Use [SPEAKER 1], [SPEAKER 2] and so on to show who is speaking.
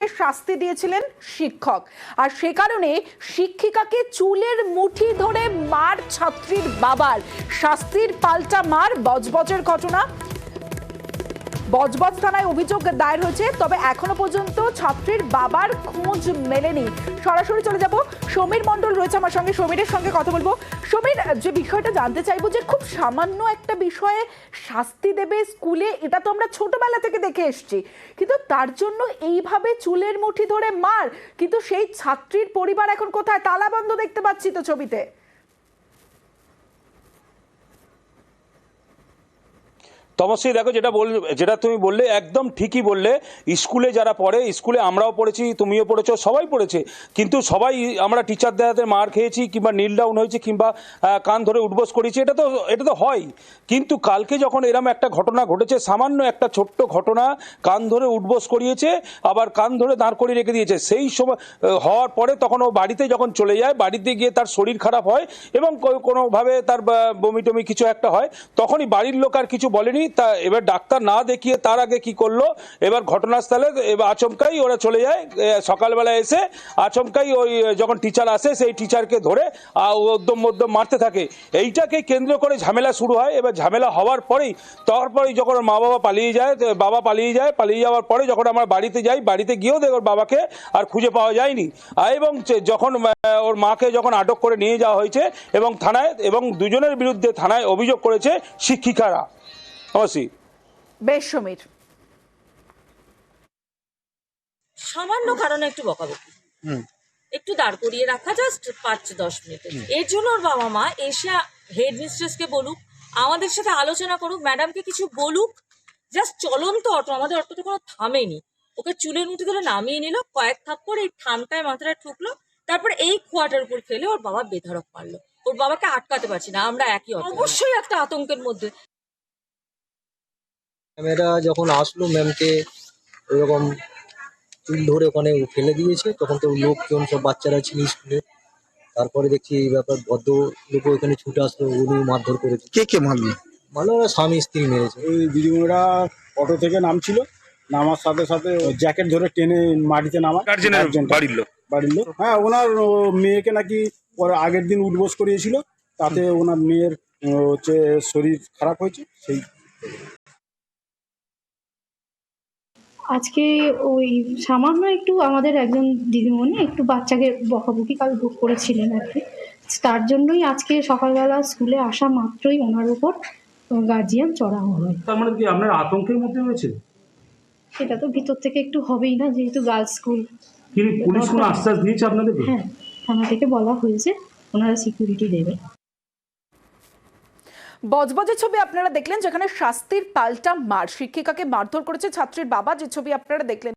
[SPEAKER 1] শাস্তি দিয়েছিলেন শিক্ষক, আর সে কারণে শিক্ষিকাকে চুলের মুঠি ধরে মার ছাত্রীর বাবার। শাস্তির পাল্টা মার। বজবজের ঘটনা, বজবজ থানায় অভিযোগ দায়ের হয়েছে, তবে এখনো পর্যন্ত ছাত্রীর বাবার খোঁজ মেলেনি। সরাসরি চলে যাব, সমীর মণ্ডল রয়েছে আমার সঙ্গে, সমীরের সঙ্গে কথা বলবো। সমীর, যে বিষয়টা জানতে চাইবো যে খুব সামান্য একটা বিষয়ে শাস্তি দেবে স্কুলে, এটা তো আমরা ছোটবেলা থেকে দেখে এসেছি, কিন্তু তার জন্য এইভাবে চুলের মুঠি ধরে মার। কিন্তু সেই ছাত্রীর পরিবার এখন কোথায়? তালাবন্ধ দেখতে পাচ্ছি তো ছবিতে।
[SPEAKER 2] তমশ্রী, দেখো, যেটা তুমি বললে একদম ঠিকই বললে। স্কুলে যারা পড়ে, স্কুলে আমরাও পড়েছি, তুমিও পড়েছো, সবাই পড়েছে, কিন্তু সবাই আমরা টিচারদের হাতে মার খেয়েছি, কিংবা নীল ডাউন হয়েছে, কিংবা কান ধরে উঠবোস করেছি, এটা তো হয়। কিন্তু কালকে যখন এরম একটা ঘটনা ঘটেছে, সামান্য একটা ছোট্ট ঘটনা, কান ধরে উঠবোস করিয়েছে, আবার কান ধরে দাঁড় করিয়ে রেখে দিয়েছে। সেই সময় হওয়ার পরে তখন ও বাড়িতে যখন চলে যায়, বাড়িতে গিয়ে তার শরীর খারাপ হয় এবং কোনোভাবে তার বমি টমি কিছু একটা হয়, তখনই বাড়ির লোক আর কিছু বলেনি। তা এবার ডাক্তার না দেখিয়ে তার আগে কি করলো, এবার ঘটনাস্থলে এবার আচমকাই ওরা চলে যায়। সকালবেলা এসে আচমকাই ওই যখন টিচার আসে, সেই টিচারকে ধরে উদ্যম মধ্যম মারতে থাকে। এইটাকে কেন্দ্র করে ঝামেলা শুরু হয়। এবার ঝামেলা হওয়ার পরেই তারপরেই যখন মা বাবা পালিয়ে যায়, পালিয়ে যাওয়ার পরে যখন আমরা বাড়িতে যাই, বাড়িতে গিয়েও দেখ ওর বাবাকে আর খুঁজে পাওয়া যায়নি। এবং যখন ওর মাকে যখন আটক করে নিয়ে যাওয়া হয়েছে এবং থানায়, এবং দুজনের বিরুদ্ধে থানায় অভিযোগ করেছে শিক্ষিকারা। অবশ্যই।
[SPEAKER 1] বেশ সমীর,
[SPEAKER 3] সামান্য কারণে একটু বকাবকি, একটু দাঁড় করিয়ে রাখা, জাস্ট 5-10 মিনিট। এর জন্য ওর বাবা মা এসে হেড মিস্ট্রেসকে বলুক, আমাদের সাথে আলোচনা করুক, ম্যাডামকে কিছু বলুক। জাস্ট চলন্ত অটো, আমাদের অটোতে কোনো থামেনি। ওকে চুলের মুঠি ধরে নামিয়ে নিল, কয়েক থাপ্পড় এই থানটায় মাথাটা ঠুকলো, তারপর এই খোয়াটার উপর ফেলে ওর বাবা বেধড়ক মারলো। ওর বাবাকে আটকাতে পারছি না, আমরা একই অটো। অবশ্যই একটা আতঙ্কের মধ্যে।
[SPEAKER 4] ম্যামেরা যখন আসলো, ম্যামকে ওইরকম চুল ধরে ওখানে ফেলে দিয়েছে, তখন তো লোকজন সব বাচ্চারা ছিল স্কুলে। তারপরে দেখছি এই ব্যাপার, ভদ্র লোক ওইখানে ছুটে আসলো, উনি মারধর করেছে।
[SPEAKER 5] কে মারলো?
[SPEAKER 4] মানে ওরা স্বামী স্ত্রী মেরেছে।
[SPEAKER 6] ওই দিদিমণিরা অটো থেকে নামছিল, নামার সাথে সাথে জ্যাকেট ধরে টেনে মাটিতে নামায়। বাড়ির লোক, হ্যাঁ, ওনার মেয়েকে নাকি পরে আগের দিন উঠবোস করিয়েছিল, তাতে ওনার মেয়ের হচ্ছে শরীর খারাপ হয়েছে। সেই
[SPEAKER 7] আজকে ওই সামান্য একটু আমাদের একজন দিদিমণি একটু বাচ্চাকে বকাবকি কাল করেছিলেন আর কি, তার জন্যই আজকে সকালবেলা স্কুলে আসা মাত্রই ওনার উপর গার্জিয়ান চড়া হয়।
[SPEAKER 2] তার মানে কি আপনার আতঙ্কের মধ্যে রয়েছে?
[SPEAKER 7] সেটা তো ভিতর থেকে একটু হবেই না, যেহেতু গার্লস স্কুল।
[SPEAKER 2] পুলিশ কোনো আশ্বাস দিয়েছে আপনাদেরকে?
[SPEAKER 7] হ্যাঁ, থানা থেকে বলা হয়েছে ওনারা সিকিউরিটি দেবে।
[SPEAKER 1] বজবজের ছবি আপনারা দেখলেন, যেখানে শাস্তির পাল্টা মার। শিক্ষিকাকে মারধর করেছে ছাত্রীর বাবা, যে ছবি আপনারা দেখলেন।